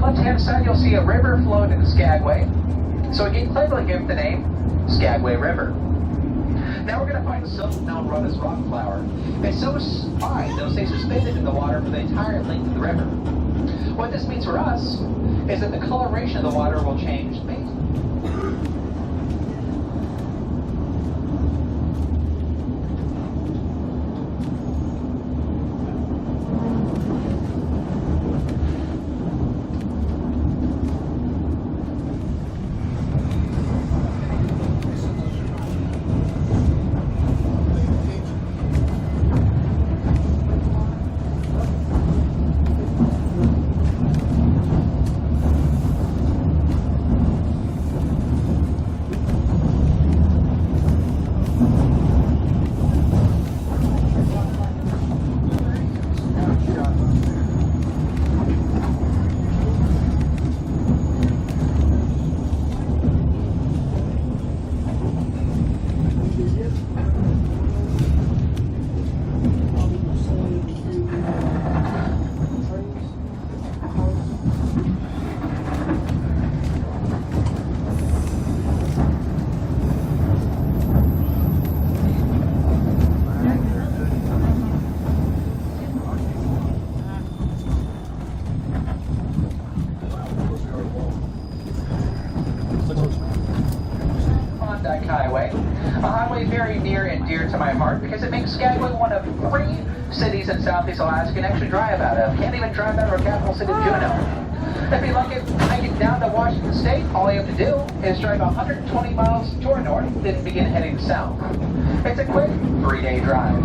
left-hand side, you'll see a river flowing to the Skagway. So again, cleverly give the name Skagway River. Now we're going to find a silk known run as rock flower. It's so fine, they'll stay suspended in the water for the entire length of the river. What this means for us is that the coloration of the water will change based. Highway, a highway very near and dear to my heart because it makes Skagway one of 3 cities in Southeast Alaska you can actually drive out of. Can't even drive out of our capital city of Juneau. If you like it, make it down to Washington State, all you have to do is drive 120 miles toward north, then begin heading south. It's a quick 3-day drive.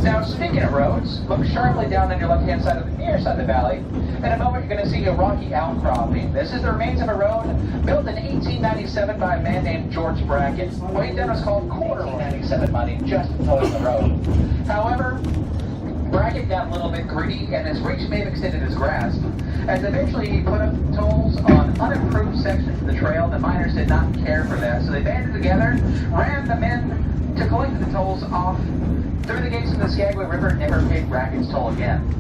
Now, speaking of roads, look sharply down on your left-hand side of the near side of the valley. In a moment, you're going to see a rocky outcropping. This is the remains of a road built in 1897 by a man named George Brackett. Way down was called Quarter 97 money just to tow the road. However, Brackett got a little bit greedy, and his reach may have extended his grasp, as eventually he put up tolls on unimproved sections of the trail. The miners did not care for that, so they banded together, ran the men to collect the tolls off through the gates of the Skagway River, and never paid Brackett's toll again.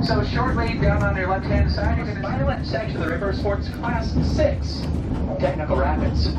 So shortly down on your left-hand side, you can see the violent section of the river sports Class 6 technical rapids.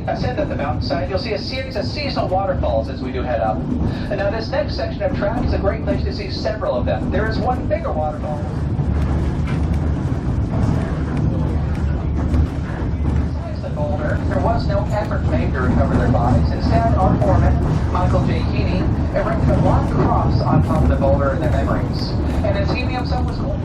Ascend up the mountainside, you'll see a series of seasonal waterfalls as we do head up. And now this next section of track is a great place to see several of them. There is one bigger waterfall. Besides the boulder, there was no effort made to recover their bodies. Instead, our foreman, Michael J. Heaney, erected a black cross on top of the boulder in their memories. And as Heaney himself was called,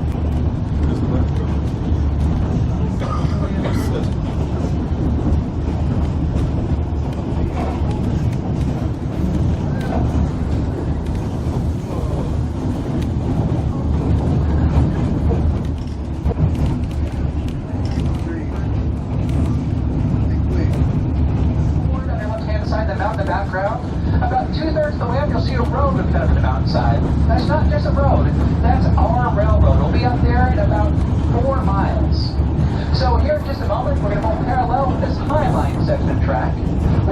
about 2/3 of the way up, you'll see a road that's cut up the mountainside. That's not just a road, that's our railroad. It'll be up there in about 4 miles. So here in just a moment, we're going to go parallel with this Highline section of track.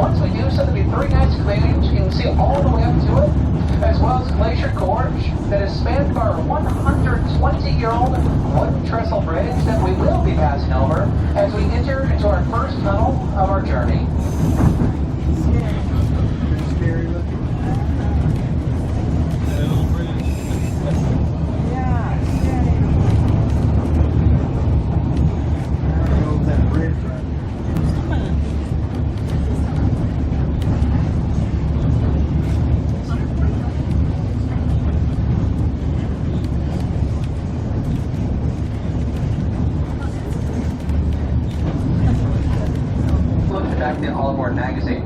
Once we do so, there'll be 3 nights of cleaning. You can see all the way up to it, as well as Glacier Gorge that is spanned by our 120-year-old wooden trestle bridge that we will be passing over as we enter into our first tunnel of our journey. Scary looking. The All Aboard magazine.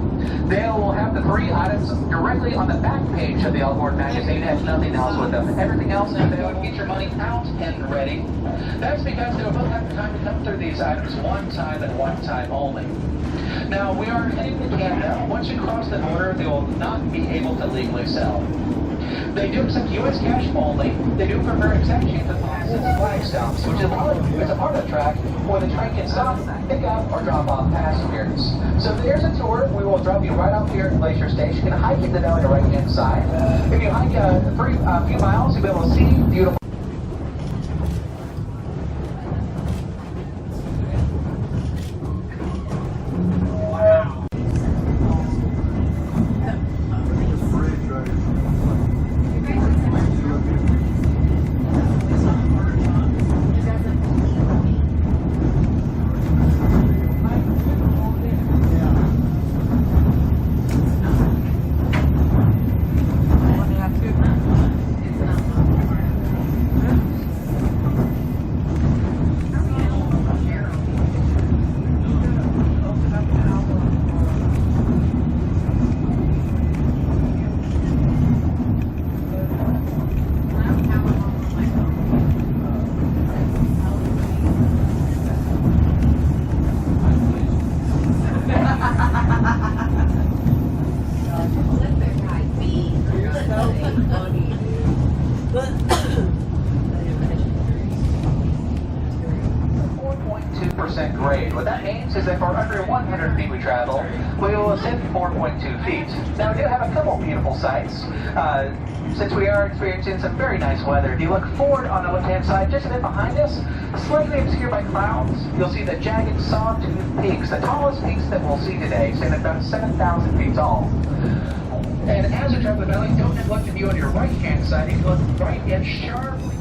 They will have the 3 items directly on the back page of the All Aboard magazine and nothing else with them. Everything else is there to get your money out and ready. That's because they will both have the time to come through these items one time and one time only. Now, we are heading to Canada. Once you cross the border, they will not be able to legally sell. They do accept U.S. cash only. They do prefer exceptions to passes and flag stops, which is a part of the track where the train can stop, pick up, or drop off passengers. So there's a tour. We will drop you right off here at Glacier Station. You can hike in the valley on the right-hand side. If you hike a few miles, you'll be able to see beautiful. Grade. What that means is that for under 100 feet we travel, we will ascend 4.2 feet. Now we do have a couple beautiful sights. Since we are experiencing some very nice weather, if you look forward on the left-hand side, just a bit behind us, slightly obscured by clouds, you'll see the jagged sawtooth peaks, the tallest peaks that we'll see today, standing about 7,000 feet tall. And as you travel the valley, don't neglect the view on your right-hand side. You can look right and sharply.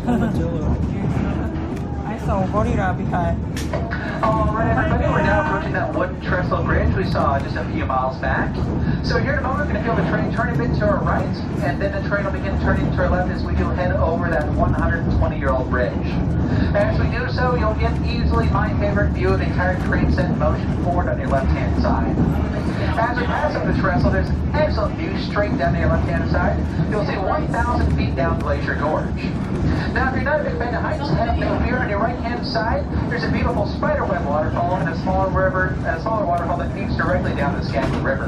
I saw a gorilla behind. Alright everybody, we're now approaching that wooden trestle bridge we saw just a few miles back. So here in a moment we're going to feel the train turn a bit to our right, and then the train will begin turning to our left as we do head over that 120-year-old bridge. As we do so, you'll get easily my favorite view of the entire train set in motion forward on your left-hand side. As we pass up the trestle, there's an excellent view straight down to your left-hand side. You'll see 1,000 feet down Glacier Gorge. Now, if you're not a big fan of heights, have no fear. On your right-hand side, there's a beautiful spiderweb waterfall and a smaller waterfall that feeds directly down the Skagway River.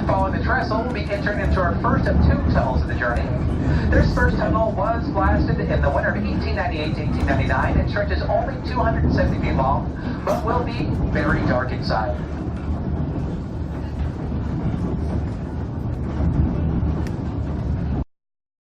Following the trestle, we'll be entering into our first of two tunnels of the journey. This first tunnel was blasted in the winter of 1898 to 1899 and stretches only 270 feet long, but will be very dark inside.